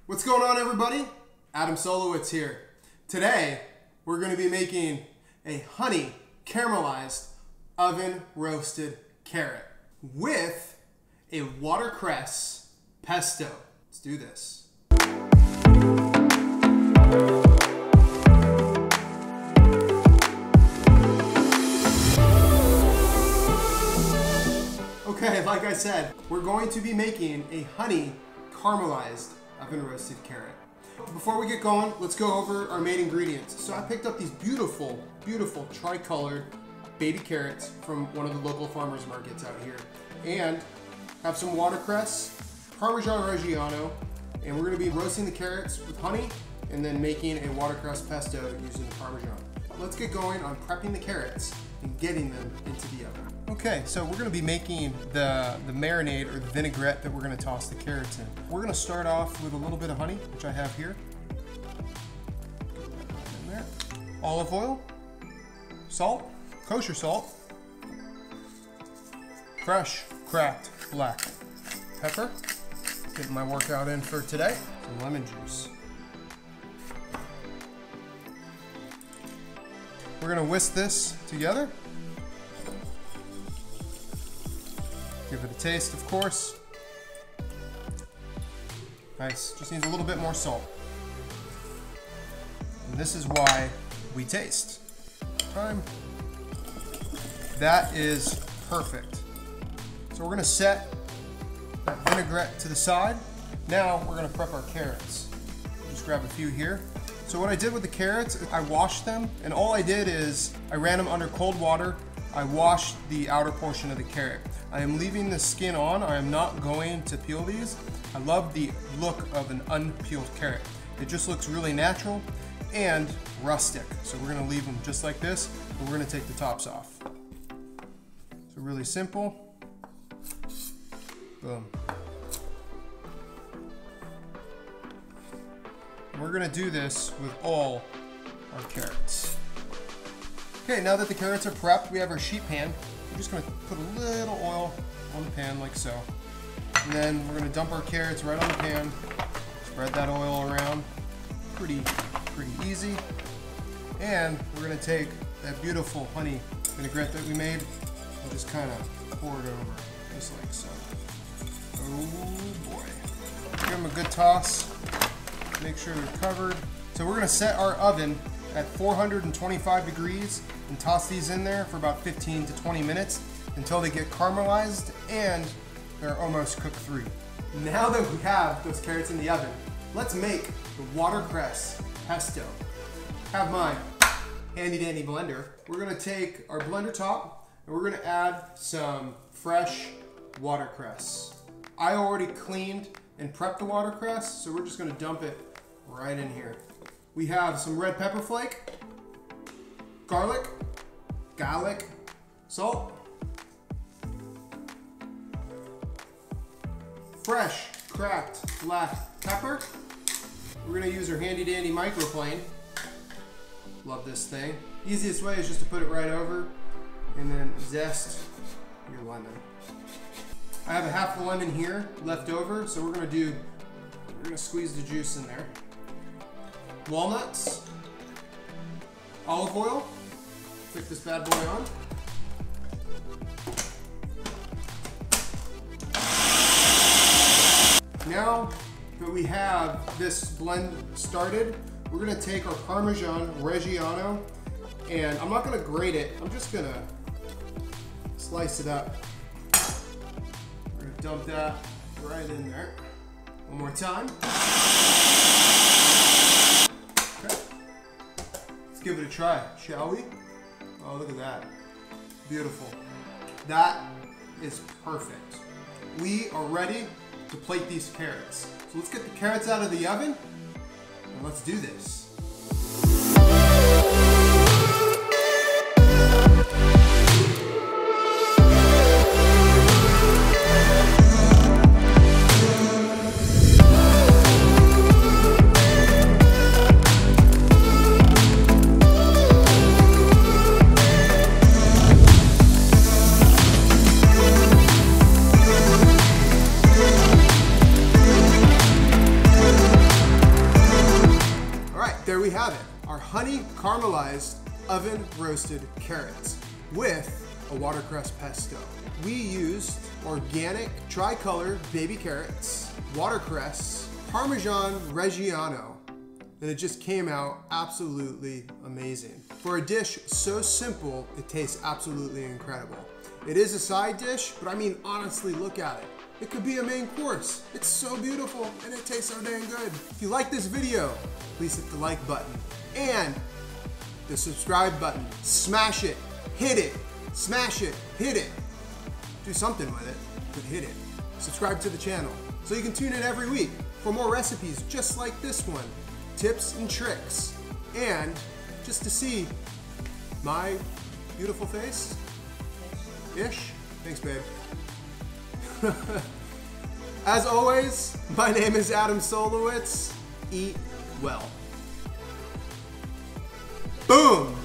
What's going on, everybody? Adam Solowitz here. Today, we're going to be making a honey caramelized oven roasted carrot with a watercress pesto. Let's do this. Okay, like I said, we're going to be making a honey caramelized oven roasted carrot. Before we get going, let's go over our main ingredients. So I picked up these beautiful, beautiful tri-colored baby carrots from one of the local farmers markets out here. And have some watercress, Parmesan Reggiano, and we're gonna be roasting the carrots with honey and then making a watercress pesto using the Parmesan. Let's get going on prepping the carrots and getting them into the oven. Okay, so we're gonna be making the marinade or the vinaigrette that we're gonna toss the carrots in. We're gonna start off with a little bit of honey, which I have here. In there. Olive oil, salt, kosher salt, fresh cracked black pepper. Getting my workout in for today. Some lemon juice. We're gonna whisk this together. Give it a taste, of course. Nice, just needs a little bit more salt. And this is why we taste. Time. That is perfect. So we're gonna set that vinaigrette to the side. Now we're gonna prep our carrots. Just grab a few here. So what I did with the carrots, I washed them, and all I did is I ran them under cold water. I washed the outer portion of the carrot. I am leaving the skin on. I am not going to peel these. I love the look of an unpeeled carrot. It just looks really natural and rustic. So we're gonna leave them just like this, and we're gonna take the tops off. So really simple. Boom. We're gonna do this with all our carrots. Okay, now that the carrots are prepped, we have our sheet pan. We're just gonna put a little oil on the pan like so. And then we're gonna dump our carrots right on the pan. Spread that oil around. Pretty easy. And we're gonna take that beautiful honey vinaigrette that we made and just kind of pour it over, just like so. Oh boy. Give them a good toss. Make sure they're covered. So we're gonna set our oven at 425 degrees and toss these in there for about 15 to 20 minutes until they get caramelized and they're almost cooked through. Now that we have those carrots in the oven, let's make the watercress pesto. Have my handy dandy blender. We're gonna take our blender top and we're gonna add some fresh watercress. I already cleaned and prepped the watercress, so we're just gonna dump it right in here. We have some red pepper flake, garlic, salt, fresh cracked black pepper. We're gonna use our handy dandy microplane. Love this thing. Easiest way is just to put it right over and then zest your lemon. I have a half a lemon here left over, so we're gonna squeeze the juice in there. Walnuts, olive oil, stick this bad boy on. Now that we have this blend started, we're gonna take our Parmesan Reggiano, and I'm not gonna grate it, I'm just gonna slice it up. We're gonna dump that right in there. One more time. Okay. Let's give it a try, shall we? Oh, look at that. Beautiful. That is perfect. We are ready to plate these carrots. So let's get the carrots out of the oven and let's do this. there we have it, our honey caramelized oven roasted carrots with a watercress pesto. We used organic tricolor baby carrots, watercress, Parmesan Reggiano, and it just came out absolutely amazing. For a dish so simple, it tastes absolutely incredible. It is a side dish, but I mean, honestly, look at it. It could be a main course. It's so beautiful and it tastes so dang good. If you like this video, please hit the like button and the subscribe button. Smash it, hit it, smash it, hit it. Do something with it, but hit it. Subscribe to the channel so you can tune in every week for more recipes just like this one, tips and tricks, and just to see my beautiful face. Ish. Thanks, babe. As always, my name is Adam Solowitz. Eat well. Boom!